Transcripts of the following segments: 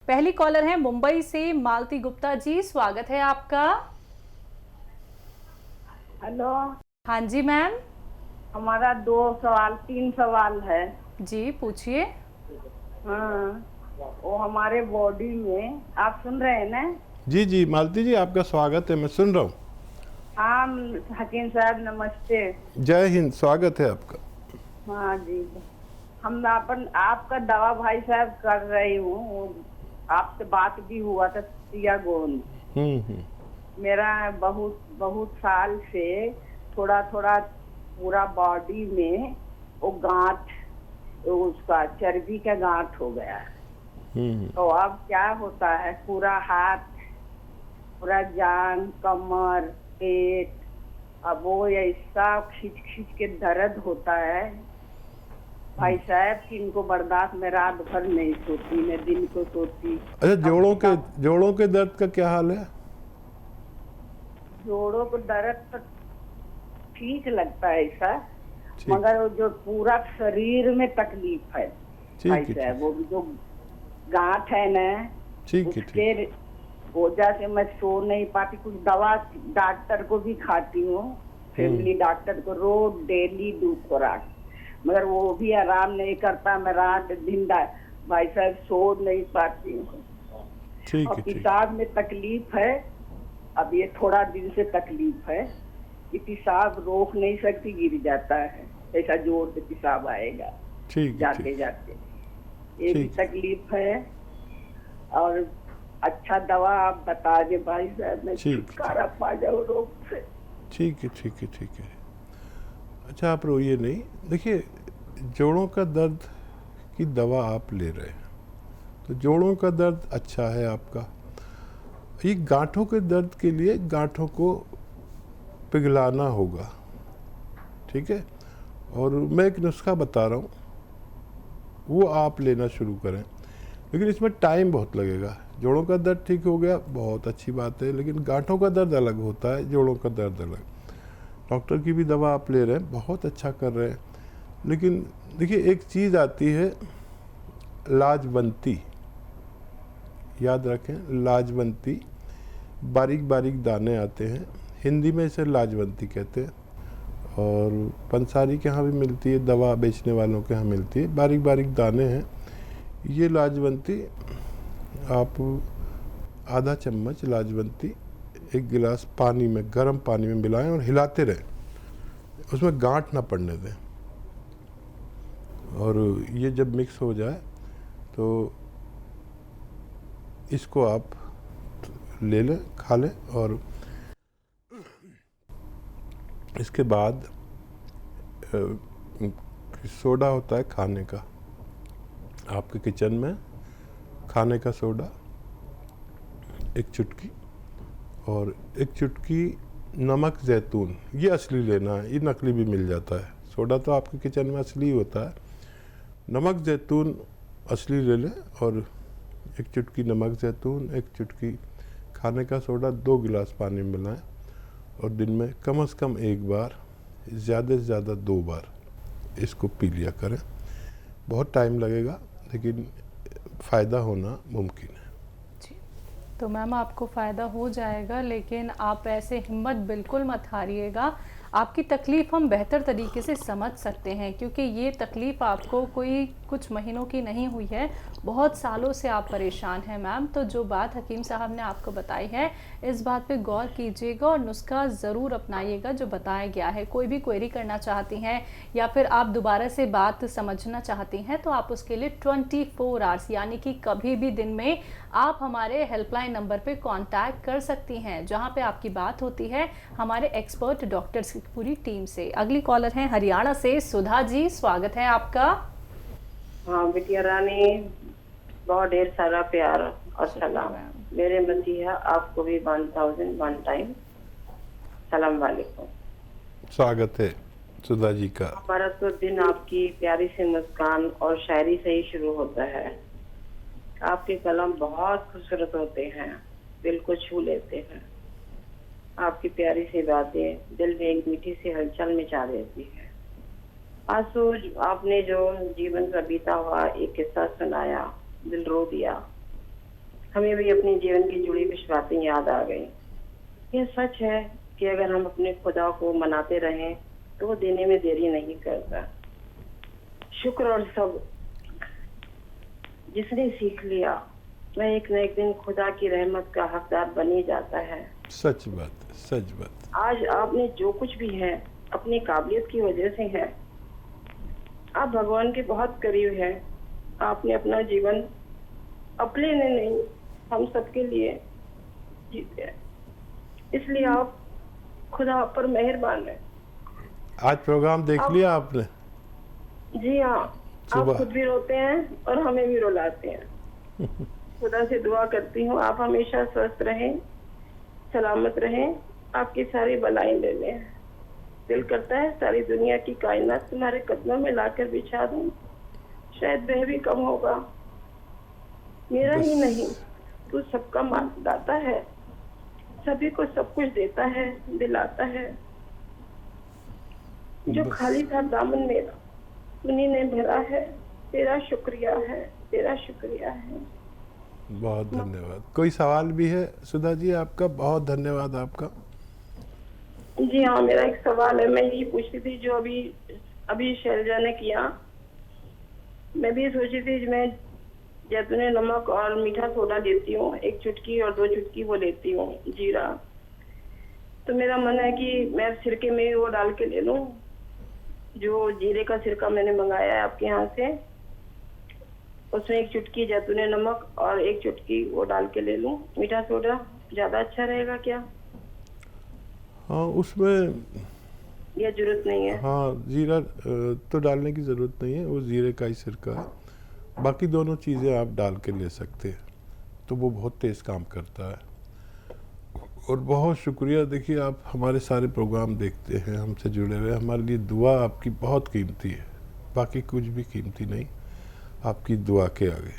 पहली कॉलर है मुंबई से मालती गुप्ता जी, स्वागत है आपका। हेलो। हाँ जी मैम। हमारा 3 सवाल है। जी पूछिए। हाँ, वो हमारे बॉडी में, आप सुन रहे हैं ना? जी जी मालती जी, आपका स्वागत है, मैं सुन रहा हूँ। हाँ हकीम साहब नमस्ते। जय हिंद, स्वागत है आपका। हाँ जी, हम आपका दवा भाई साहब कर रही हूँ। आपसे बात भी हुआ था सिया गोंद। मेरा बहुत बहुत साल से थोड़ा थोड़ा पूरा बॉडी में वो गांठ, उसका चर्बी का गांठ हो गया है। तो अब क्या होता है, पूरा हाथ, पूरा जान, कमर, पेट, अब वो ऐसा खींच खींच के दर्द होता है भाई साहब कि इनको बर्दाश्त, में रात भर नहीं सोती, मैं दिन को सोती। अच्छा, जोड़ों के दर्द का क्या हाल है? जोड़ों को दर्द तो ठीक लगता है ऐसा, मगर वो जो पूरा शरीर में तकलीफ है भाई साहब, वो जो गांठ है ना, उसके वजह से मैं सो नहीं पाती। कुछ दवा डॉक्टर को भी खाती हूँ, फैमिली डॉक्टर को, रोज डेली 2 खुराक, मगर वो भी आराम नहीं करता। मैं रात दिन भाई साहब सो नहीं पाती हूँ। और पेशाब में तकलीफ है, अब ये थोड़ा दिन से तकलीफ है कि पेशाब रोक नहीं सकती, गिर जाता है, ऐसा जोर से पेशाब आएगा जाते जाते, ये भी तकलीफ है। और अच्छा दवा आप बता दे भाई साहब, मैं छुटकारा पा जाऊँ रोग से। ठीक है। अच्छा, आप रोइए नहीं। देखिए, जोड़ों का दर्द की दवा आप ले रहे हैं तो जोड़ों का दर्द अच्छा है आपका। ये गांठों के दर्द के लिए गांठों को पिघलाना होगा, ठीक है। और मैं एक नुस्खा बता रहा हूँ, वो आप लेना शुरू करें, लेकिन इसमें टाइम बहुत लगेगा। जोड़ों का दर्द ठीक हो गया, बहुत अच्छी बात है, लेकिन गांठों का दर्द अलग होता है, जोड़ों का दर्द अलग। डॉक्टर की भी दवा आप ले रहे हैं, बहुत अच्छा कर रहे हैं, लेकिन देखिए एक चीज़ आती है लाजवंती, याद रखें, लाजवंती, बारीक बारीक दाने आते हैं, हिंदी में इसे लाजवंती कहते हैं। और पंसारी के यहाँ भी मिलती है, दवा बेचने वालों के यहाँ मिलती है, बारीक बारीक दाने हैं। ये लाजवंती आप आधा चम्मच लाजवंती 1 गिलास पानी में, गर्म पानी में मिलाएं और हिलाते रहें, उसमें गांठ ना पड़ने दें। और ये जब मिक्स हो जाए तो इसको आप ले लें, खा लें। और इसके बाद सोडा होता है खाने का, आपके किचन में खाने का सोडा 1 चुटकी, और 1 चुटकी नमक जैतून, ये असली लेना है, ये नकली भी मिल जाता है। सोडा तो आपके किचन में असली होता है, नमक जैतून असली ले लें। और 1 चुटकी नमक जैतून, 1 चुटकी खाने का सोडा, 2 गिलास पानी में मिलाएं और दिन में कम से कम 1 बार, ज़्यादा से ज़्यादा 2 बार इसको पी लिया करें। बहुत टाइम लगेगा, लेकिन फ़ायदा होना मुमकिन है। तो मैम आपको फ़ायदा हो जाएगा, लेकिन आप ऐसे हिम्मत बिल्कुल मत हारिएगा। आपकी तकलीफ़ हम बेहतर तरीके से समझ सकते हैं, क्योंकि ये तकलीफ़ आपको कोई कुछ महीनों की नहीं हुई है, बहुत सालों से आप परेशान हैं मैम। तो जो बात हकीम साहब ने आपको बताई है, इस बात पे गौर कीजिएगा और नुस्खा ज़रूर अपनाइएगा जो बताया गया है। कोई भी क्वेरी करना चाहती हैं या फिर आप दोबारा से बात समझना चाहती हैं, तो आप उसके लिए 24 आवर्स, यानी कि कभी भी दिन में आप हमारे हेल्पलाइन नंबर पे कांटेक्ट कर सकती हैं, जहां पे आपकी बात होती है हमारे एक्सपर्ट डॉक्टर्स की पूरी टीम से। अगली कॉलर हैं हरियाणा से सुधा जी, स्वागत है आपका। हाँ बिटिया रानी, बहुत ढेर सारा प्यार और सलाम। मेरे मसीहा आपको भी 1001 टाइम सलाम वालेकुम। स्वागत है सुधा जी का। हमारा तो दिन आपकी प्यारी सी मुस्कान और शायरी से ही शुरू होता है। आपके कलम बहुत खूबसूरत होते हैं, दिल को छू लेते हैं। आपकी प्यारी सी बातें दिल में एक मीठी सी हलचल मचा देती है। आज आपने जो जीवन का बीता हुआ एक किस्सा सुनाया, दिल रो दिया। हमें भी अपने जीवन की जुड़ी कुछ बातें याद आ गई। यह सच है कि अगर हम अपने खुदा को मनाते रहें तो वो देने में देरी नहीं करता। शुक्र और सब जिसने सीख लिया वह एक न एक दिन खुदा की रहमत का हकदार बन ही जाता है। सच बात, सच बात। आज आपने जो कुछ भी है अपनी काबिलियत की वजह से है। आप भगवान के बहुत करीब हैं। आपने अपना जीवन अपने ने नहीं हम सबके लिए जीते हैं, इसलिए आप खुदा आप पर मेहरबान है। आज प्रोग्राम देख लिया आपने? जी हाँ, आप खुद भी रोते हैं और हमें भी रुलाते हैं। खुदा से दुआ करती हूँ आप हमेशा स्वस्थ रहें, सलामत रहें, आपकी सारी बलाएं ले लें। दिल करता है सारी दुनिया की कायनात तुम्हारे कदमों में लाकर बिछा दूं, शायद वह भी कम होगा। मेरा ही नहीं, तू सबका दाता है, सभी को सब कुछ देता है, दिलाता है। जो खाली था दामन मेरा उन्हीं ने भरा है। तेरा शुक्रिया है, तेरा शुक्रिया है। बहुत धन्यवाद। कोई सवाल भी है सुधा जी आपका? बहुत धन्यवाद आपका। जी हाँ, मेरा एक सवाल है। मैं यही पूछती थी जो अभी शैलजा ने किया। मैं भी सोची थी मैं जैतूनी नमक और मीठा सोडा लेती हूँ, 1 चुटकी और 2 चुटकी वो लेती हूँ जीरा। तो मेरा मन है कि मैं सिरके में वो डाल के ले लूँ, जो जीरे का सिरका मैंने मंगाया है आपके यहाँ से, उसमें 1 चुटकी जैतूनी नमक और 1 चुटकी वो डाल के ले लूँ। मीठा सोडा ज्यादा अच्छा रहेगा क्या? हाँ, उसमें यह जरूरत नहीं है। हाँ, जीरा तो डालने की ज़रूरत नहीं है, वो जीरे का ही सिरका है। बाकी दोनों चीज़ें आप डाल के ले सकते हैं, तो वो बहुत तेज़ काम करता है। और बहुत शुक्रिया। देखिए, आप हमारे सारे प्रोग्राम देखते हैं, हमसे जुड़े हुए। हमारे लिए दुआ आपकी बहुत कीमती है, बाकी कुछ भी कीमती नहीं आपकी दुआ के आगे।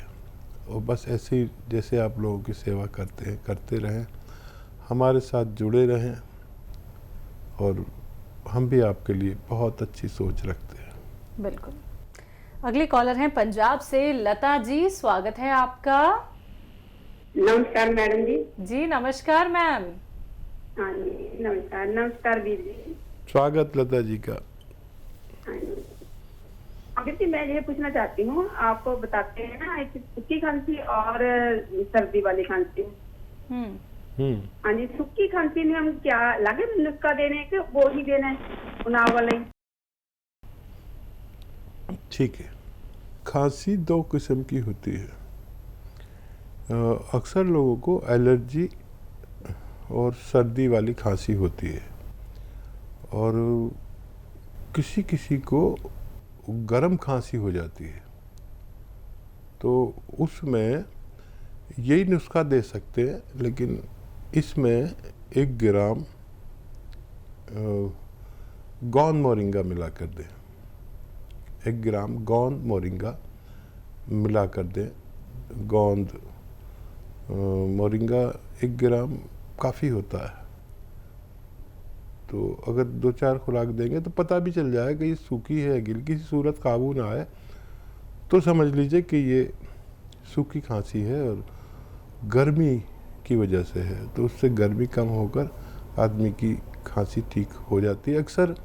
और बस ऐसे ही जैसे आप लोगों की सेवा करते हैं, करते रहें, हमारे साथ जुड़े रहें, और हम भी आपके लिए बहुत अच्छी सोच रखते हैं। बिल्कुल। अगले कॉलर हैं पंजाब से लता जी, स्वागत है आपका। नमस्कार मैडम जी। जी नमस्कार मैम। हाँ जी, नमस्कार। नमस्कार वीर जी। स्वागत लता जी का। हाँ जी, अभी जी मैं ये पूछना चाहती हूँ, आपको बताते हैं ना एक सूखी खांसी और सर्दी वाली खांसी। हाँ जी, सूखी खांसी में हम क्या लगे नुस्खा देने के, वो ही देना है उनाव वाला ही? ठीक है। खांसी 2 किस्म की होती है। अक्सर लोगों को एलर्जी और सर्दी वाली खांसी होती है, और किसी किसी को गर्म खांसी हो जाती है। तो उसमें यही नुस्खा दे सकते हैं, लेकिन इसमें 1 ग्राम गोंद मोरिंगा मिला कर दें। 1 ग्राम गोंद मोरिंगा मिला कर दें। गोंद मोरिंगा 1 ग्राम काफ़ी होता है। तो अगर 2-4 खुराक देंगे तो पता भी चल जाएगा कि ये सूखी है, गिल की सूरत काबू ना आए तो समझ लीजिए कि ये सूखी खांसी है और गर्मी की वजह से है। तो उससे गर्मी कम होकर आदमी की खांसी ठीक हो जाती है। अक्सर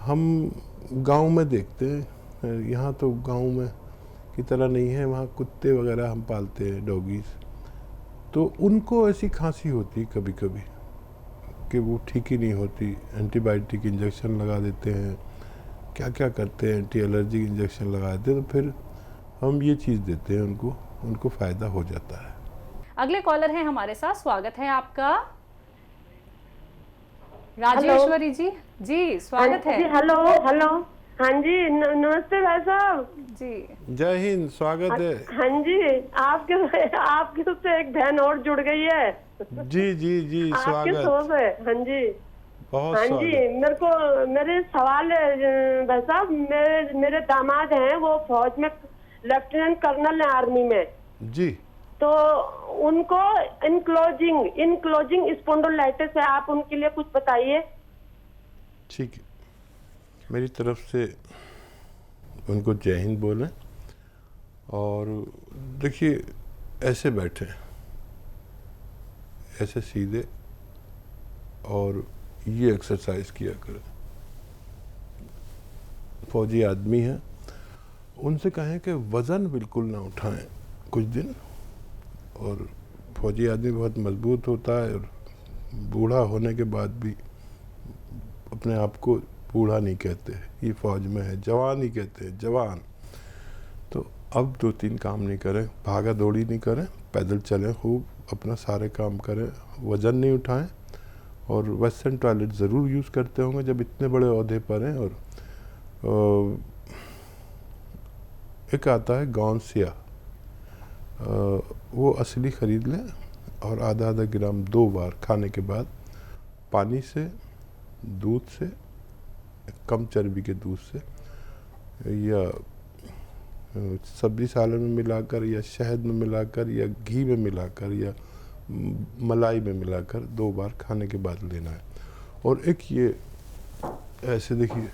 हम गांव में देखते हैं, यहाँ तो गांव में की तरह नहीं है, वहाँ कुत्ते वगैरह हम पालते हैं, डॉगीज़, तो उनको ऐसी खांसी होती है कभी कभी कि वो ठीक ही नहीं होती। एंटीबायोटिक इंजेक्शन लगा देते हैं, क्या क्या करते हैं, एंटी एलर्जी इंजेक्शन लगा देते हैं, तो फिर हम ये चीज़ देते हैं उनको फ़ायदा हो जाता है। अगले कॉलर हैं हमारे साथ, स्वागत है आपका। राजेश्वरी जी। जी स्वागत है। Hello hello. हाँ जी, नमस्ते भाई साहब जी। जय हिंद, स्वागत है। हाँ जी, आपके उससे एक बहन और जुड़ गई है। जी जी जी, आपके स्वागत। सोच है। हाँ जी, बहुत हाँ जी। मेरे सवाल है भाई साहब, मेरे दामाद हैं, वो फौज में लेफ्टिनेंट कर्नल है, आर्मी में जी। तो उनको इनक्लोजिंग स्पॉन्डिलाइटिस है, आप उनके लिए कुछ बताइए। ठीक है, मेरी तरफ से उनको जय हिंद बोलें। और देखिए, ऐसे बैठे ऐसे सीधे और ये एक्सरसाइज किया करें। फौजी आदमी हैं, उनसे कहें कि वज़न बिल्कुल ना उठाएं कुछ दिन। और फौजी आदमी बहुत मजबूत होता है और बूढ़ा होने के बाद भी अपने आप को बूढ़ा नहीं कहते, ये फ़ौज में है, जवान ही कहते हैं, जवान। तो अब 2-3 काम नहीं करें, भागा दौड़ी नहीं करें, पैदल चलें, खूब अपना सारे काम करें, वज़न नहीं उठाएं और वेस्टर्न टॉयलेट ज़रूर यूज़ करते होंगे जब इतने बड़े ओहदे पर हैं। और एक आता है गौनसिया, वो असली ख़रीद लें और आधा ग्राम 2 बार खाने के बाद पानी से, दूध से, कम चर्बी के दूध से या सब्जी सालन में मिलाकर या शहद में मिलाकर या घी में मिलाकर या मलाई में मिलाकर 2 बार खाने के बाद लेना है। और एक ये ऐसे देखिए,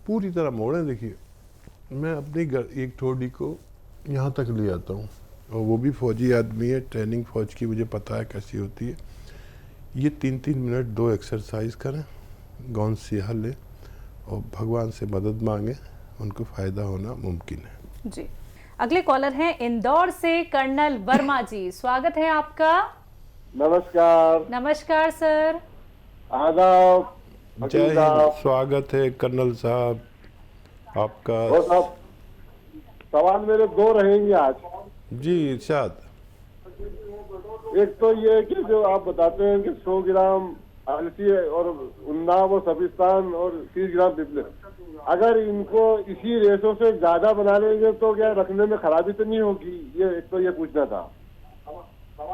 पूरी तरह मोड़ें। देखिए मैं अपनी एक ठोड़ी को यहाँ तक ले आता हूँ और वो भी फौजी आदमी है, ट्रेनिंग फ़ौज की, मुझे पता है कैसी होती है। ये 3-3 मिनट 2 एक्सरसाइज करें, गौनसिया लें और भगवान से मदद मांगें, उनको फ़ायदा होना मुमकिन है। जी, अगले कॉलर हैं इंदौर से कर्नल वर्मा जी, स्वागत है आपका। नमस्कार। नमस्कार सर। आदाब। जय हिंद, स्वागत है कर्नल साहब आपका। और साहब सवाल मेरे 2 रहेंगे आज। जी इरशाद। एक तो ये कि जो आप बताते हैं कि 100 ग्राम अलसी और उन्नाव और सबिस्तान और 30 ग्राम पिपले, अगर इनको इसी रेशो से ज्यादा बना लेंगे तो क्या रखने में खराबी तो नहीं होगी? ये एक तो ये पूछना था।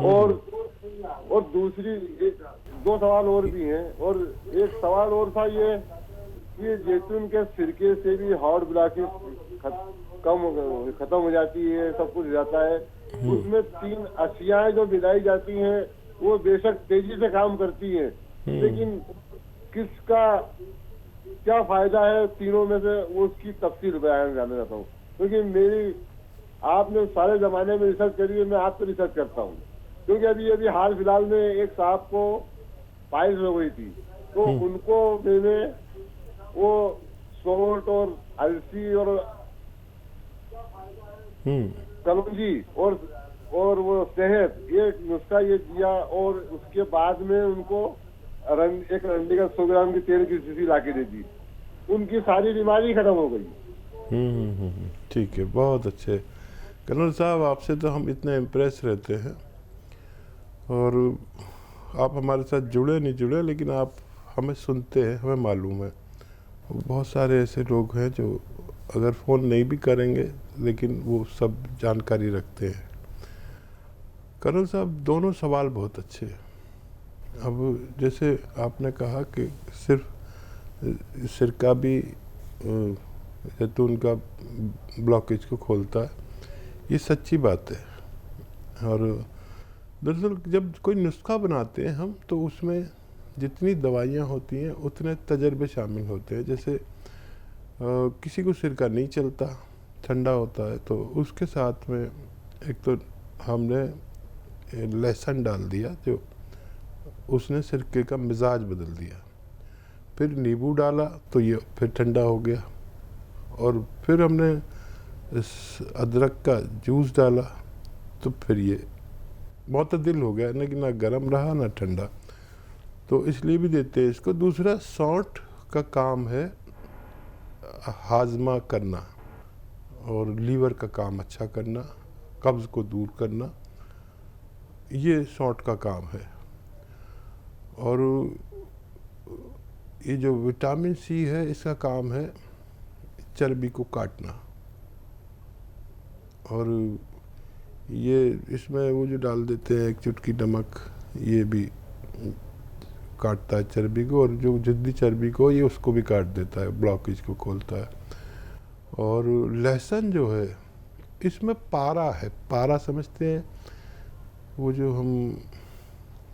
और दूसरी 2 सवाल और भी हैं। और एक सवाल और था ये कि जैतून के सिरके से भी हार्ट ब्लॉकेज खत्म हो जाती है, सब कुछ हो जाता है। उसमें 3 अशियाएं जो मिलाई जाती हैं वो बेशक तेजी से काम करती हैं, लेकिन किसका क्या फायदा है तीनों में से, वो उसकी तफसील बयान जानना चाहता हूँ। क्योंकि आपने सारे जमाने में रिसर्च करी है, मैं आप पे रिसर्च करता हूँ। क्योंकि अभी हाल फिलहाल में एक साहब को पाइल्स हो गई थी, तो उनको मैंने वो सौंठ और अलसी और कलौंजी और वो शहद, ये नुस्खा ये दिया और उसके बाद में उनको एक रंडी का 100 ग्राम की तेल की शीशी ला के दे दी, उनकी सारी बीमारी खत्म हो गई। ठीक है, बहुत अच्छे कर्नल साहब, आपसे तो हम इतने इम्प्रेस रहते हैं और आप हमारे साथ जुड़े नहीं जुड़े, लेकिन आप हमें सुनते हैं, हमें मालूम है। बहुत सारे ऐसे लोग हैं जो अगर फ़ोन नहीं भी करेंगे लेकिन वो सब जानकारी रखते हैं। कर्नल साहब, दोनों सवाल बहुत अच्छे हैं। अब जैसे आपने कहा कि सिर्फ सिरका भी जैतून का ब्लॉकेज को खोलता है, ये सच्ची बात है। और दरअसल जब कोई नुस्खा बनाते हैं हम, तो उसमें जितनी दवाइयाँ होती हैं उतने तजर्बे शामिल होते हैं। जैसे किसी को सिरका नहीं चलता, ठंडा होता है, तो उसके साथ में एक तो हमने लहसुन डाल दिया, जो उसने सिरके का मिजाज बदल दिया। फिर नींबू डाला तो ये फिर ठंडा हो गया। और फिर हमने इस अदरक का जूस डाला तो फिर ये मुतदिल हो गया, लेकिन ना गर्म रहा ना ठंडा। तो इसलिए भी देते हैं इसको। दूसरा, सौंठ का काम है हाजमा करना और लीवर का काम अच्छा करना, कब्ज़ को दूर करना, ये सौंठ का काम है। और ये जो विटामिन सी है, इसका काम है चर्बी को काटना। और ये इसमें वो जो डाल देते हैं 1 चुटकी नमक, ये भी काटता है चर्बी को, और जो जिद्दी चर्बी को ये उसको भी काट देता है, ब्लॉकेज को खोलता है। और लहसुन जो है, इसमें पारा है, पारा समझते हैं, वो जो हम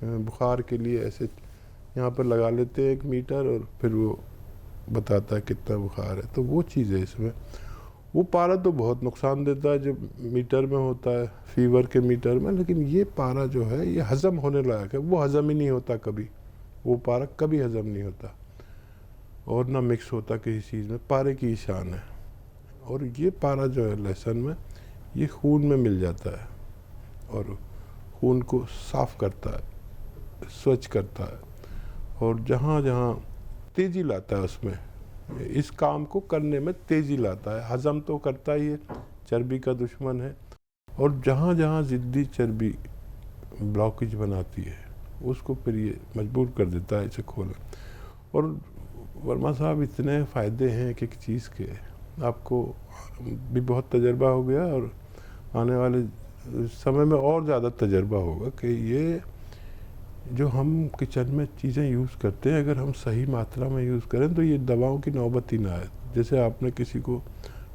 बुखार के लिए ऐसे यहाँ पर लगा लेते हैं 1 मीटर और फिर वो बताता है कितना बुखार है, तो वो चीज़ है इसमें। वो पारा तो बहुत नुकसान देता है जो मीटर में होता है, फीवर के मीटर में, लेकिन ये पारा जो है ये हज़म होने लायक है। वो हज़म ही नहीं होता कभी, वो पारा कभी हज़म नहीं होता और ना मिक्स होता किसी चीज़ में। पारे की शान है। और ये पारा जो है लहसुन में, ये खून में मिल जाता है और खून को साफ़ करता है, स्वच्छ करता है और जहाँ जहाँ तेज़ी लाता है उसमें, इस काम को करने में तेज़ी लाता है। हज़म तो करता ही है, चर्बी का दुश्मन है, और जहाँ जहाँ ज़िद्दी चर्बी ब्लॉकेज बनाती है उसको फिर ये मजबूर कर देता है इसे खोलना। और वर्मा साहब इतने फ़ायदे हैं एक एक चीज़ के, आपको भी बहुत तजर्बा हो गया और आने वाले समय में और ज़्यादा तजर्बा होगा कि ये जो हम किचन में चीज़ें यूज़ करते हैं, अगर हम सही मात्रा में यूज़ करें तो ये दवाओं की नौबत ही ना आए। जैसे आपने किसी को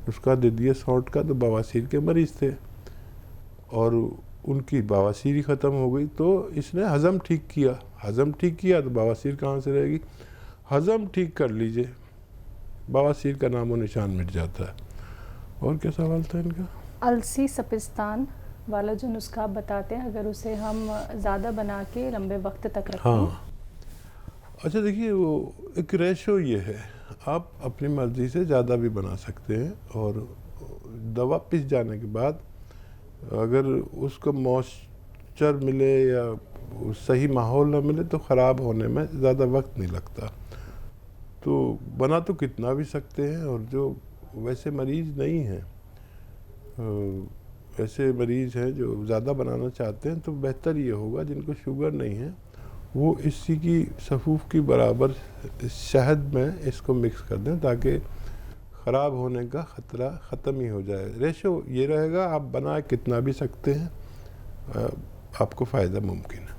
नुस्खा दे दिया सौंठ का, तो बवासीर के मरीज़ थे और उनकी बवासीर ही ख़त्म हो गई, तो इसने हज़म ठीक किया। हज़म ठीक किया तो बवासीर कहाँ से रहेगी? हज़म ठीक कर लीजिए, बवासीर का नामो निशान मिट जाता है। और क्या सवाल था इनका? अलसी सपिस्तान वाला जो नुस्खा आप बताते हैं, अगर उसे हम ज़्यादा बना के लंबे वक्त तक रखें। हाँ, अच्छा देखिए, वो एक रेशो ये है, आप अपनी मर्ज़ी से ज़्यादा भी बना सकते हैं और दवा पिस जाने के बाद अगर उसको मॉइस्चर मिले या सही माहौल ना मिले तो ख़राब होने में ज़्यादा वक्त नहीं लगता। तो बना तो कितना भी सकते हैं, और जो वैसे मरीज़ नहीं हैं, ऐसे मरीज़ हैं जो ज़्यादा बनाना चाहते हैं, तो बेहतर ये होगा जिनको शुगर नहीं है वो इसी की सफ़ूफ की बराबर शहद में इसको मिक्स कर दें ताकि ख़राब होने का ख़तरा ख़त्म ही हो जाए। रेशो ये रहेगा, आप बना कितना भी सकते हैं, आपको फ़ायदा मुमकिन है।